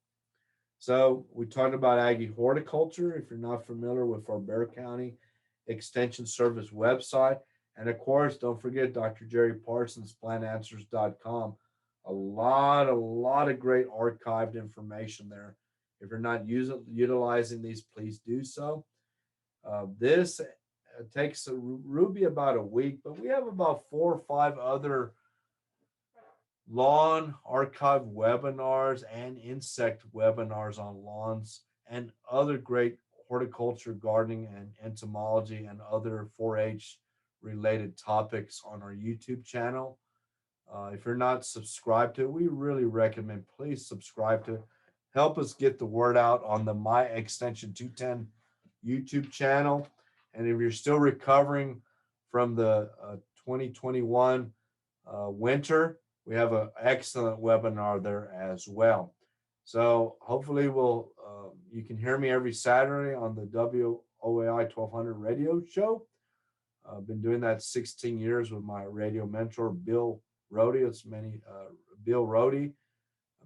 So we talked about Aggie Horticulture. If you're not familiar with our Bear County Extension Service website, and of course, don't forget Dr. Jerry Parsons, plantanswers.com. A lot of great archived information there. If you're not utilizing these, please do so. This takes Ruby about a week, but we have about 4 or 5 other lawn archive webinars and insect webinars on lawns and other great horticulture, gardening, and entomology and other 4-H related topics on our YouTube channel. If you're not subscribed to it, we really recommend please subscribe to it. Help us get the word out on the My Extension 210 YouTube channel. And if you're still recovering from the 2021 winter, we have an excellent webinar there as well. So hopefully you can hear me every Saturday on the WOAI 1200 radio show. I've been doing that 16 years with my radio mentor, Bill Rody. It's Bill Rody,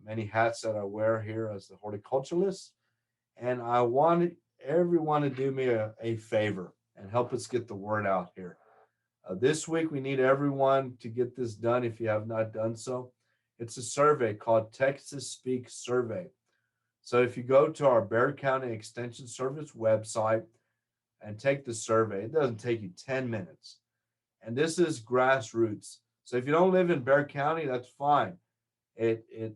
many hats that I wear here as the horticulturalist. And I want everyone to do me a favor and help us get the word out here. This week, we need everyone to get this done if you have not done so. It's a survey called Texas Speak Survey. So if you go to our Bexar County Extension Service website and take the survey, it doesn't take you 10 minutes. And this is grassroots. So if you don't live in Bexar County, that's fine. It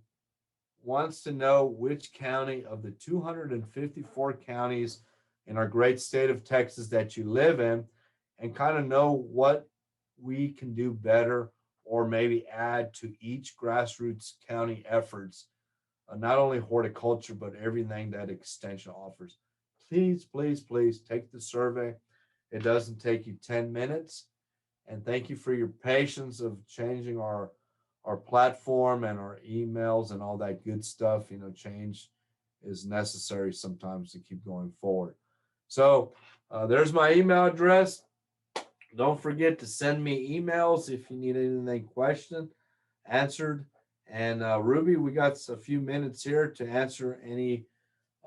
wants to know which county of the 254 counties in our great state of Texas that you live in, and kind of know what we can do better or maybe add to each grassroots county efforts, not only horticulture, but everything that extension offers. Please, please, please take the survey. It doesn't take you 10 minutes. And thank you for your patience of changing our platform and our emails and all that good stuff. Change is necessary sometimes to keep going forward. So there's my email address. Don't forget to send me emails if you need anything questioned, answered. And Ruby, we got a few minutes here to answer any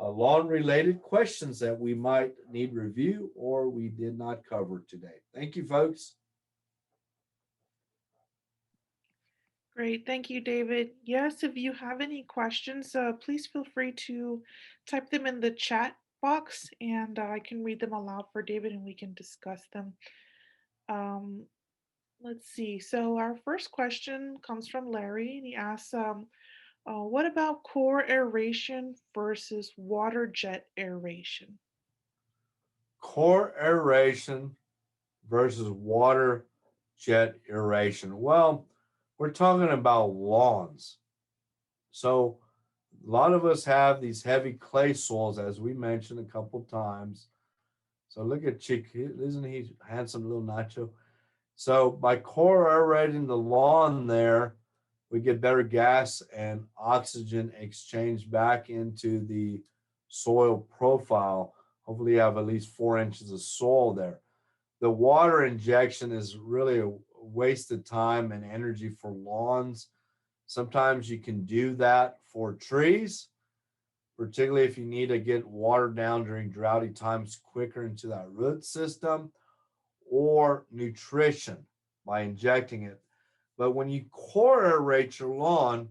lawn-related questions that we might need review or we did not cover today. Thank you, folks. Great. Thank you, David. Yes, if you have any questions, please feel free to type them in the chat box and I can read them aloud for David and we can discuss them. Let's see. So our first question comes from Larry and he asks, what about core aeration versus water jet aeration? Core aeration versus water jet aeration. Well, we're talking about lawns. So a lot of us have these heavy clay soils, as we mentioned a couple times. So look at Chick, isn't he handsome little Nacho? So by core aerating the lawn there, we get better gas and oxygen exchange back into the soil profile. Hopefully you have at least 4 inches of soil there. The water injection is really a waste of time and energy for lawns. Sometimes you can do that for trees, particularly if you need to get water down during droughty times quicker into that root system, or nutrition by injecting it. But when you core aerate your lawn,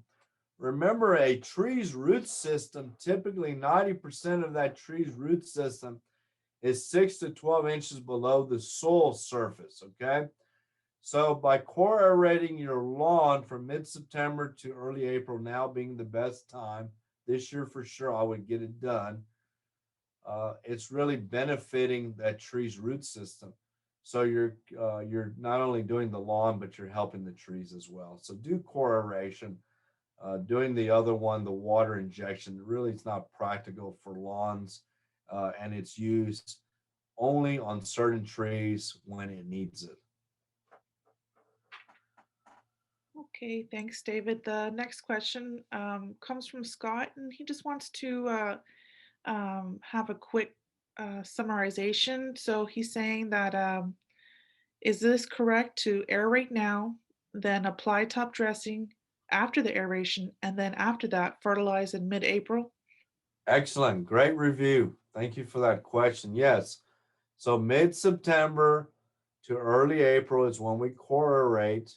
remember a tree's root system, typically 90% of that tree's root system is 6 to 12 inches below the soil surface, okay? So by core aerating your lawn from mid-September to early April, now being the best time, this year for sure I would get it done, it's really benefiting that tree's root system. So you're not only doing the lawn, but you're helping the trees as well. So do core aeration. Doing the other one, the water injection, really it's not practical for lawns, and it's used only on certain trees when it needs it. Okay, thanks, David. The next question comes from Scott, and he just wants to have a quick summarization. So he's saying that, is this correct to aerate now, then apply top dressing after the aeration, and then after that, fertilize in mid-April? Excellent. Great review. Thank you for that question. Yes. So mid-September to early April is when we core aerate.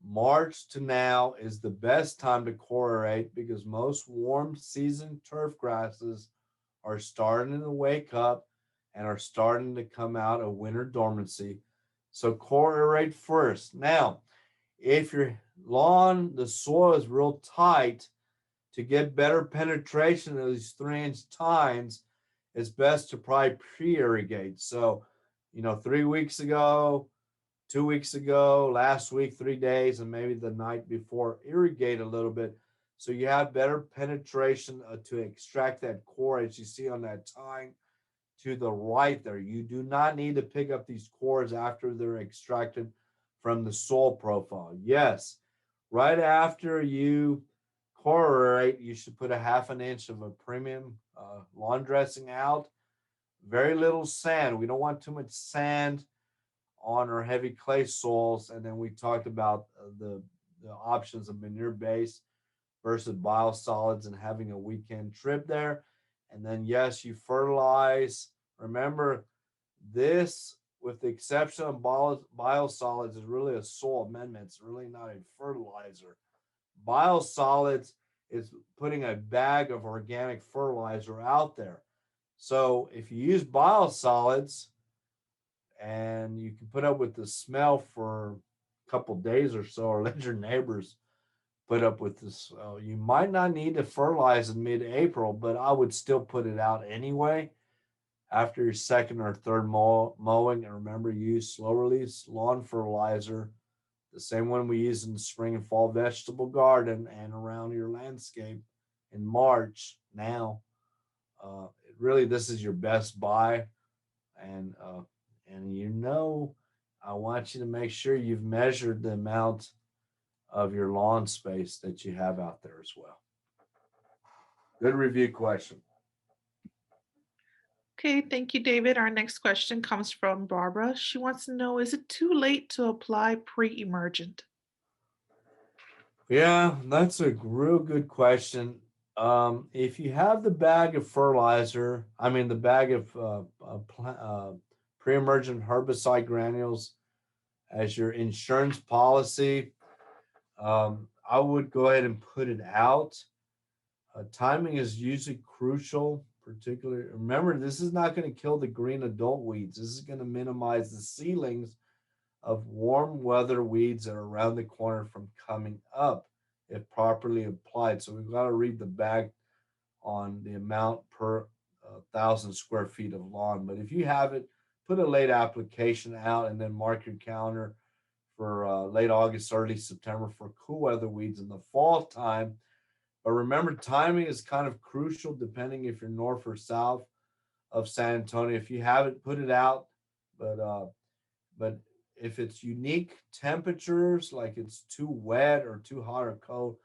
March to now is the best time to core aerate because most warm season turf grasses are starting to wake up and are starting to come out of winter dormancy. So core aerate first. Now, if your lawn, the soil is real tight, to get better penetration of these 3-inch tines, it's best to probably pre-irrigate. So, 3 weeks ago, 2 weeks ago, last week, 3 days, and maybe the night before, irrigate a little bit so you have better penetration to extract that core as you see on that tine to the right there. You do not need to pick up these cores after they're extracted from the soil profile. Yes, right after you correlate, you should put a half an inch of a premium lawn dressing out. Very little sand. We don't want too much sand on our heavy clay soils. And then we talked about the options of manure base versus biosolids and having a weekend trip there. And then, yes, you fertilize. Remember, this, with the exception of biosolids, is really a soil amendment. It's really not a fertilizer. Biosolids is putting a bag of organic fertilizer out there. So if you use biosolids and you can put up with the smell for a couple days or so, or let your neighbors put up with this, you might not need to fertilize in mid-April, but I would still put it out anyway after your second or third mowing. And remember, use slow release lawn fertilizer, the same one we use in the spring and fall vegetable garden and around your landscape in March. Now, really, this is your best buy, and I want you to make sure you've measured the amount of your lawn space that you have out there as well. Good review question. Okay, thank you, David. Our next question comes from Barbara. She wants to know, is it too late to apply pre-emergent? Yeah, that's a real good question. If you have the bag of fertilizer, the bag of pre-emergent herbicide granules as your insurance policy, I would go ahead and put it out. Timing is usually crucial, particularly. Remember, this is not going to kill the green adult weeds. This is going to minimize the seedlings of warm weather weeds that are around the corner from coming up if properly applied. So we've got to read the bag on the amount per 1,000 square feet of lawn. But if you have it, put a late application out and then mark your calendar for late August, early September for cool weather weeds in the fall time. But remember, timing is kind of crucial depending if you're north or south of San Antonio. If you have it, put it out. But if it's unique temperatures, like it's too wet or too hot or cold,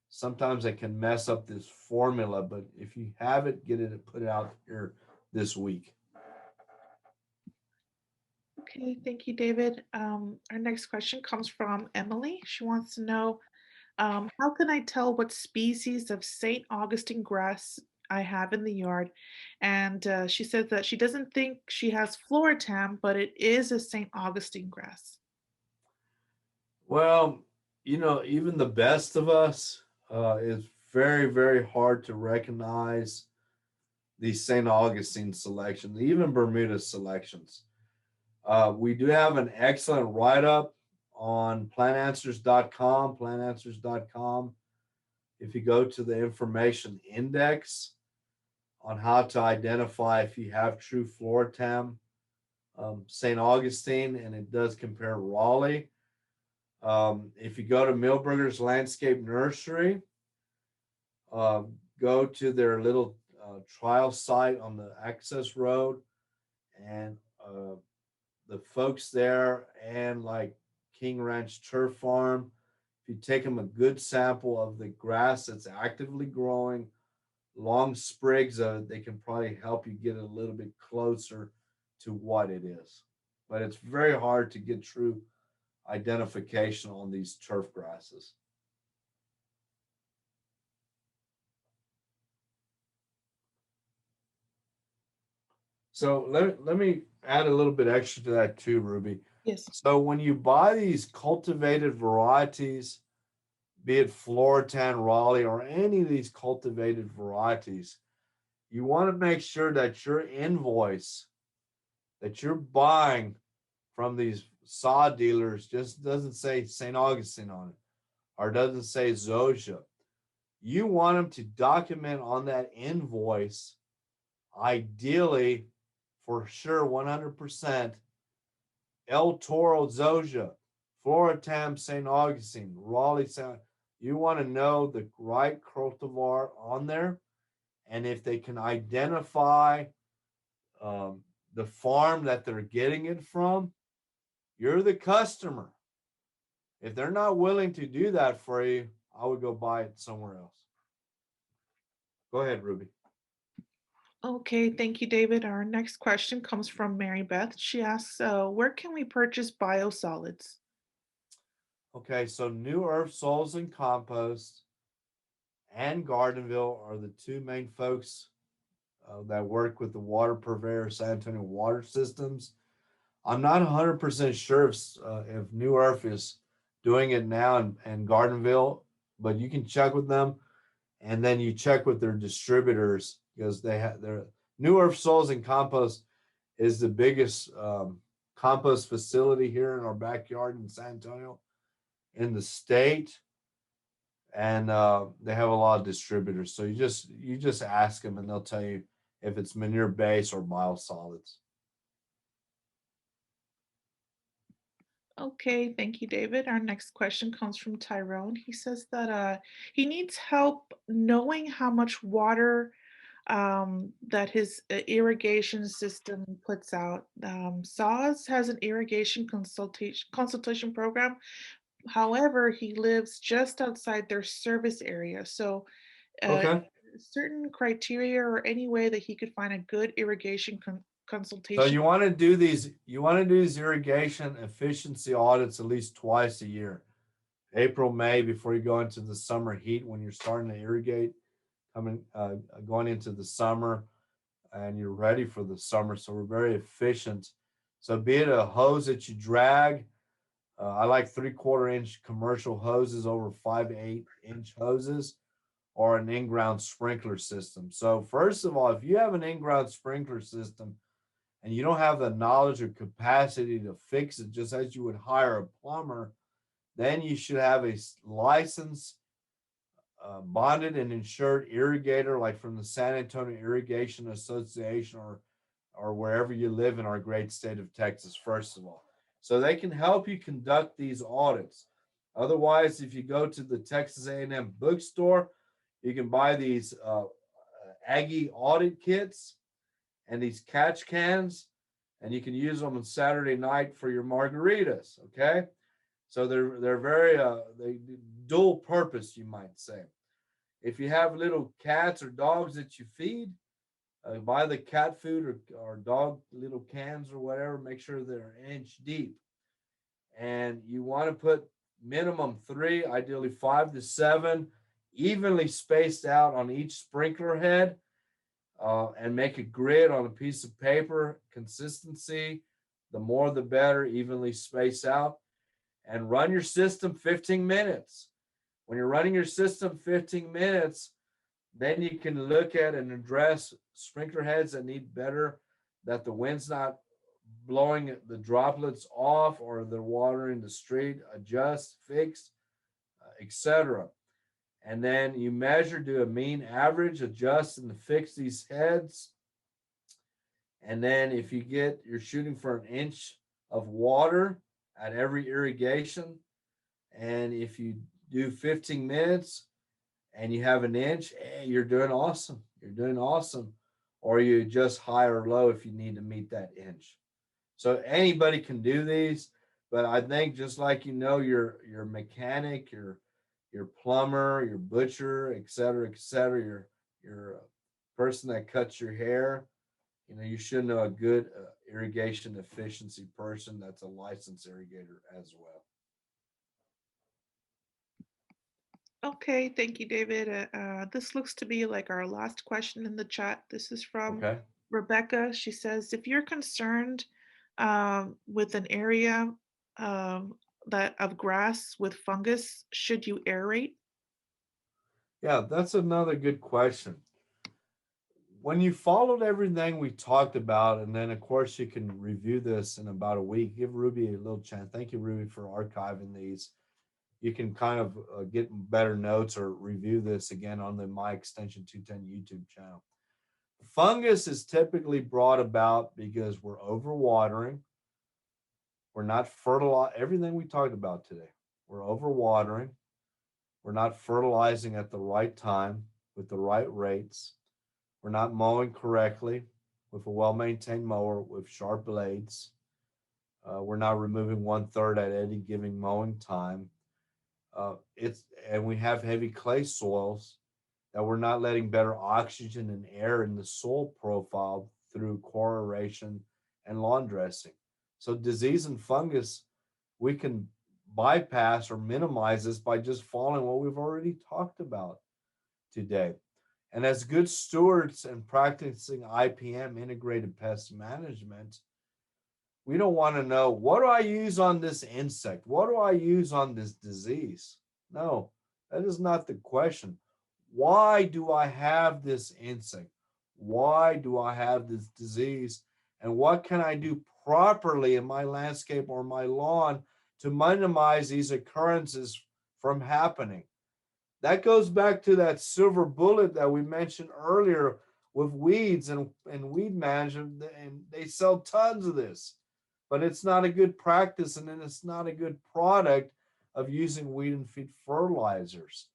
sometimes it can mess up this formula. But if you have it, get it and put it out here this week. Okay, thank you, David. Our next question comes from Emily. She wants to know, how can I tell what species of St. Augustine grass I have in the yard? And she says that she doesn't think she has FLORA-TAM, but it is a St. Augustine grass. Well, even the best of us is very, very hard to recognize these St. Augustine selections, even Bermuda selections. We do have an excellent write-up on plantanswers.com. If you go to the information index on how to identify if you have true FLORA-TAM St. Augustine, and it does compare Raleigh. If you go to Milberger's Landscape Nursery, go to their little trial site on the access road, and the folks there, and like King Ranch Turf Farm, if you take them a good sample of the grass that's actively growing, long sprigs of it, they can probably help you get a little bit closer to what it is. But it's very hard to get true identification on these turf grasses. So let me add a little bit extra to that too, Ruby. Yes. So when you buy these cultivated varieties, be it FLORA-TAM, Raleigh, or any of these cultivated varieties, you want to make sure that your invoice that you're buying from these sod dealers just doesn't say St. Augustine on it, or doesn't say Zoysia. You want them to document on that invoice, ideally, for sure, 100%, El Toro Zoysia, FLORA-TAM St. Augustine, Raleigh. You want to know the right cultivar on there, and if they can identify the farm that they're getting it from. You're the customer. If they're not willing to do that for you, I would go buy it somewhere else. Go ahead, Ruby. Okay, thank you, David. Our next question comes from Mary Beth. She asks, where can we purchase biosolids? Okay, so New Earth Soils and Compost and Gardenville are the two main folks that work with the water purveyor San Antonio Water Systems. I'm not 100% sure if New Earth is doing it now in Gardenville, but you can check with them, and then you check with their distributors because they have their New Earth Soils and Compost is the biggest compost facility here in our backyard in San Antonio in the state, and they have a lot of distributors. So you just ask them, and they'll tell you if it's manure base or biosolids. Okay, thank you, David. Our next question comes from Tyrone. He says that he needs help knowing how much water that his irrigation system puts out. SAW has an irrigation consultation program. However, he lives just outside their service area. So, Okay. certain criteria or any way that he could find a good irrigation So consultation. you want to do these irrigation efficiency audits at least twice a year. April, May, before you go into the summer heat when you're starting to irrigate, going into the summer, and you're ready for the summer. So we're very efficient. So be it a hose that you drag, I like 3/4 inch commercial hoses over 5 to 8 inch hoses, or an in-ground sprinkler system. So first of all, if you have an in-ground sprinkler system and you don't have the knowledge or capacity to fix it, just as you would hire a plumber, then you should have a licensed, bonded and insured irrigator, like from the San Antonio Irrigation Association, or wherever you live in our great state of Texas, first of all. So they can help you conduct these audits. Otherwise, if you go to the Texas A&M bookstore, you can buy these Aggie audit kits and these catch cans, and you can use them on Saturday night for your margaritas. Okay, so they're very they dual purpose, you might say. If you have little cats or dogs that you feed, buy the cat food or dog little cans or whatever. Make sure they're an inch deep, and you want to put minimum 3, ideally 5 to 7, evenly spaced out on each sprinkler head, and make a grid on a piece of paper. Consistency, the more the better, evenly spaced out, and run your system 15 minutes. When you're running your system 15 minutes, then you can look at and address sprinkler heads that need better, that the wind's not blowing the droplets off or the water in the street, adjust, fix, etc. And then you measure, do a mean average, adjust and fix these heads. And then if you're shooting for an inch of water at every irrigation, and if you do 15 minutes and you have an inch, hey, you're doing awesome. You're doing awesome. Or you adjust high or low if you need to meet that inch. So anybody can do these, but I think just like your mechanic, your plumber, your butcher, et cetera, your person that cuts your hair, you should know a good irrigation efficiency person that's a licensed irrigator as well. Okay, thank you, David. This looks to be like our last question in the chat. This is from Okay. Rebecca. She says, if you're concerned with an area that of grass with fungus, should you aerate? Yeah, that's another good question. When you followed everything we talked about, and then of course you can review this in about a week, give Ruby a little chance. Thank you, Ruby, for archiving these. You can kind of get better notes or review this again on the My Extension 210 YouTube channel. Fungus is typically brought about because we're overwatering. We're not fertilizing everything we talked about today. We're overwatering. We're not fertilizing at the right time with the right rates. We're not mowing correctly. with a well-maintained mower with sharp blades. We're not removing 1/3 at any given mowing time. And we have heavy clay soils that we're not letting better oxygen and air in the soil profile through core aeration and lawn dressing. So disease and fungus, we can bypass or minimize this by just following what we've already talked about today. And as good stewards and practicing IPM, integrated pest management, we don't want to know, what do I use on this insect? What do I use on this disease? No, that is not the question. Why do I have this insect? Why do I have this disease? And what can I do properly in my landscape or my lawn to minimize these occurrences from happening? That goes back to that silver bullet that we mentioned earlier with weeds and weed management, and they sell tons of this, but it's not a good practice, and then it's not a good product of using weed and feed fertilizers.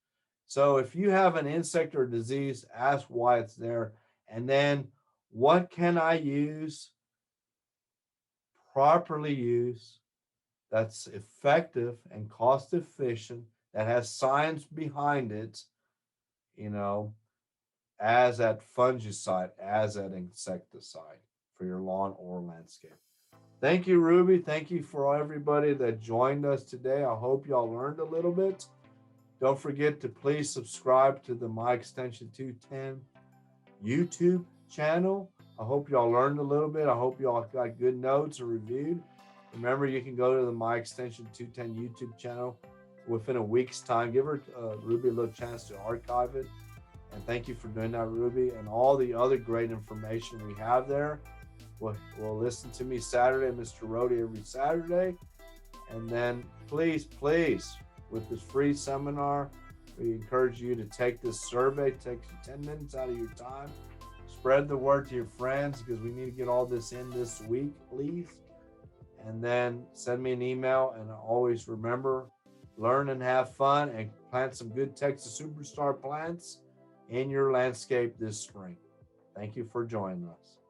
So if you have an insect or disease, ask why it's there, and then what can I use, properly use, that's effective and cost efficient, that has science behind it, you know, as that fungicide, as that insecticide for your lawn or landscape. Thank you, Ruby. Thank you for everybody that joined us today. I hope y'all learned a little bit. Don't forget to please subscribe to the My Extension 210 YouTube channel. I hope y'all learned a little bit. I hope y'all got good notes or reviewed. Remember, you can go to the My Extension 210 YouTube channel within a week's time. Give her Ruby a little chance to archive it. And thank you for doing that, Ruby, and all the other great information we have there. We'll listen to me Saturday, Mr. Rotary, every Saturday. And then please, with this free seminar, we encourage you to take this survey. It takes you 10 minutes out of your time. Spread the word to your friends, because we need to get all this in this week, please. And then send me an email. And always remember, learn and have fun, and plant some good Texas Superstar plants in your landscape this spring. Thank you for joining us.